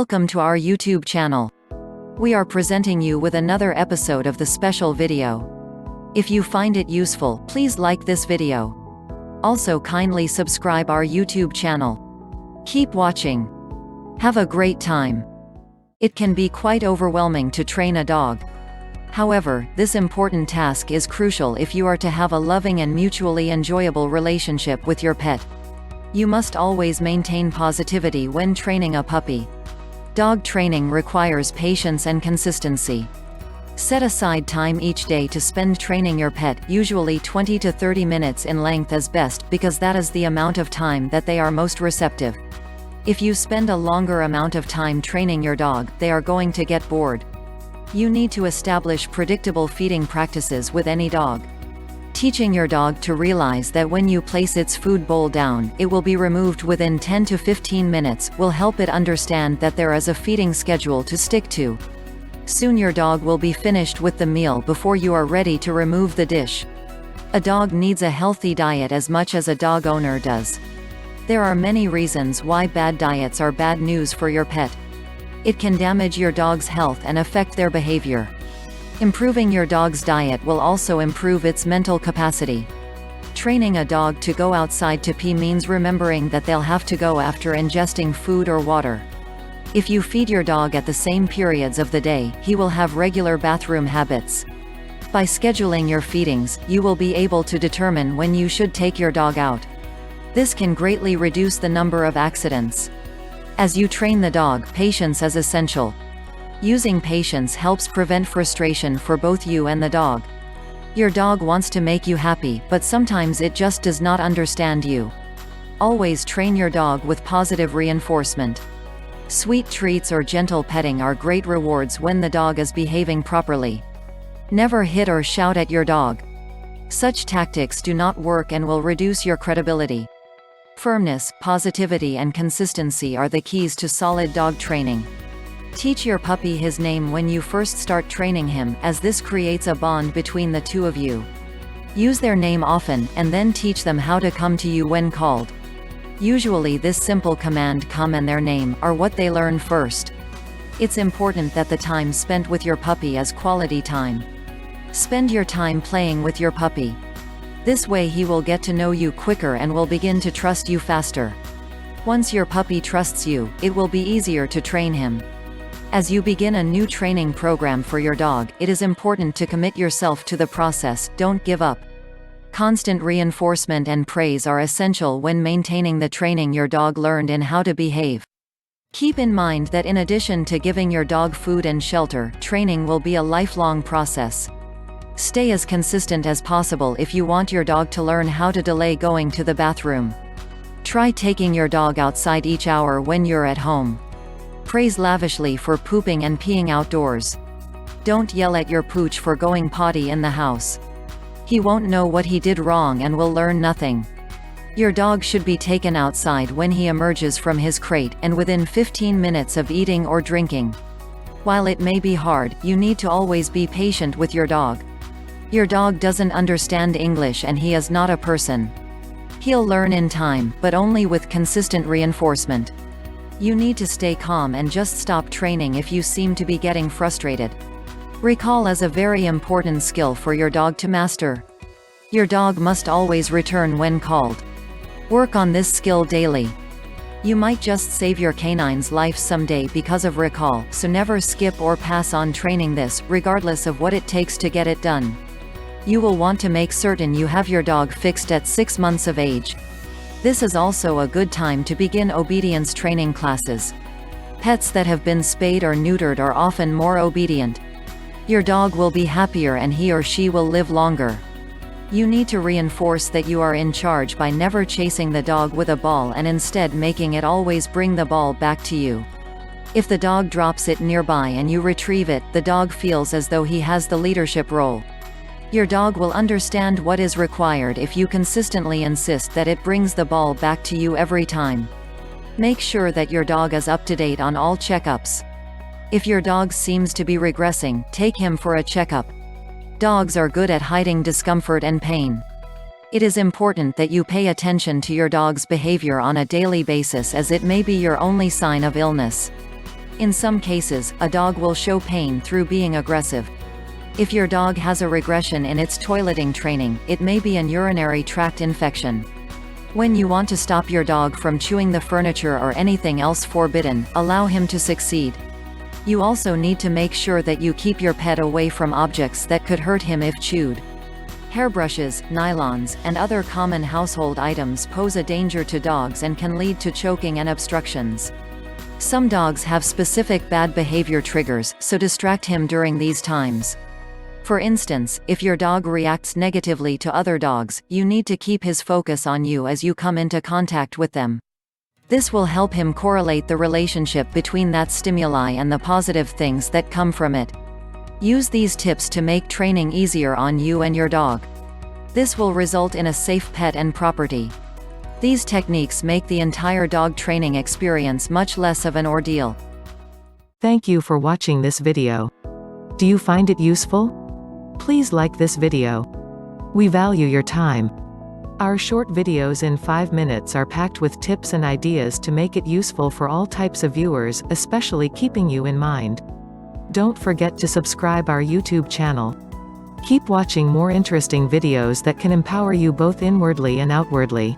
Welcome to our YouTube channel. We are presenting you with another episode of the special video. If you find it useful, please like this video. Also kindly subscribe our YouTube channel. Keep watching. Have a great time. It can be quite overwhelming to train a dog. However, this important task is crucial if you are to have a loving and mutually enjoyable relationship with your pet. You must always maintain positivity when training a puppy. Dog training requires patience and consistency. Set aside time each day to spend training your pet, usually 20 to 30 minutes in length is best, because that is the amount of time that they are most receptive. If you spend a longer amount of time training your dog, they are going to get bored. You need to establish predictable feeding practices with any dog. Teaching your dog to realize that when you place its food bowl down, it will be removed within 10 to 15 minutes, will help it understand that there is a feeding schedule to stick to. Soon your dog will be finished with the meal before you are ready to remove the dish. A dog needs a healthy diet as much as a dog owner does. There are many reasons why bad diets are bad news for your pet. It can damage your dog's health and affect their behavior. Improving your dog's diet will also improve its mental capacity. Training a dog to go outside to pee means remembering that they'll have to go after ingesting food or water. If you feed your dog at the same periods of the day, he will have regular bathroom habits. By scheduling your feedings, you will be able to determine when you should take your dog out. This can greatly reduce the number of accidents. As you train the dog, patience is essential. Using patience helps prevent frustration for both you and the dog. Your dog wants to make you happy, but sometimes it just does not understand you. Always train your dog with positive reinforcement. Sweet treats or gentle petting are great rewards when the dog is behaving properly. Never hit or shout at your dog. Such tactics do not work and will reduce your credibility. Firmness, positivity and consistency are the keys to solid dog training. Teach your puppy his name when you first start training him, as this creates a bond between the two of you. Use their name often, and then teach them how to come to you when called. Usually this simple command "come" and their name are what they learn first. It's important that the time spent with your puppy is quality time. Spend your time playing with your puppy. This way he will get to know you quicker and will begin to trust you faster. Once your puppy trusts you, it will be easier to train him. As you begin a new training program for your dog, it is important to commit yourself to the process. Don't give up. Constant reinforcement and praise are essential when maintaining the training your dog learned in how to behave. Keep in mind that in addition to giving your dog food and shelter, training will be a lifelong process. Stay as consistent as possible if you want your dog to learn how to delay going to the bathroom. Try taking your dog outside each hour when you're at home. Praise lavishly for pooping and peeing outdoors. Don't yell at your pooch for going potty in the house. He won't know what he did wrong and will learn nothing. Your dog should be taken outside when he emerges from his crate, and within 15 minutes of eating or drinking. While it may be hard, you need to always be patient with your dog. Your dog doesn't understand English and he is not a person. He'll learn in time, but only with consistent reinforcement. You need to stay calm and just stop training if you seem to be getting frustrated. Recall is a very important skill for your dog to master. Your dog must always return when called. Work on this skill daily. You might just save your canine's life someday because of recall, so never skip or pass on training this, regardless of what it takes to get it done. You will want to make certain you have your dog fixed at 6 months of age. This is also a good time to begin obedience training classes. Pets that have been spayed or neutered are often more obedient. Your dog will be happier and he or she will live longer. You need to reinforce that you are in charge by never chasing the dog with a ball and instead making it always bring the ball back to you. If the dog drops it nearby and you retrieve it, the dog feels as though he has the leadership role. Your dog will understand what is required if you consistently insist that it brings the ball back to you every time. Make sure that your dog is up to date on all checkups. If your dog seems to be regressing, take him for a checkup. Dogs are good at hiding discomfort and pain. It is important that you pay attention to your dog's behavior on a daily basis, as it may be your only sign of illness. In some cases, a dog will show pain through being aggressive. If your dog has a regression in its toileting training, it may be an urinary tract infection. When you want to stop your dog from chewing the furniture or anything else forbidden, allow him to succeed. You also need to make sure that you keep your pet away from objects that could hurt him if chewed. Hairbrushes, nylons, and other common household items pose a danger to dogs and can lead to choking and obstructions. Some dogs have specific bad behavior triggers, so distract him during these times. For instance, if your dog reacts negatively to other dogs, you need to keep his focus on you as you come into contact with them. This will help him correlate the relationship between that stimuli and the positive things that come from it. Use these tips to make training easier on you and your dog. This will result in a safe pet and property. These techniques make the entire dog training experience much less of an ordeal. Thank you for watching this video. Do you find it useful? Please like this video. We value your time. Our short videos in 5 minutes are packed with tips and ideas to make it useful for all types of viewers, especially keeping you in mind. Don't forget to subscribe our YouTube channel. Keep watching more interesting videos that can empower you both inwardly and outwardly.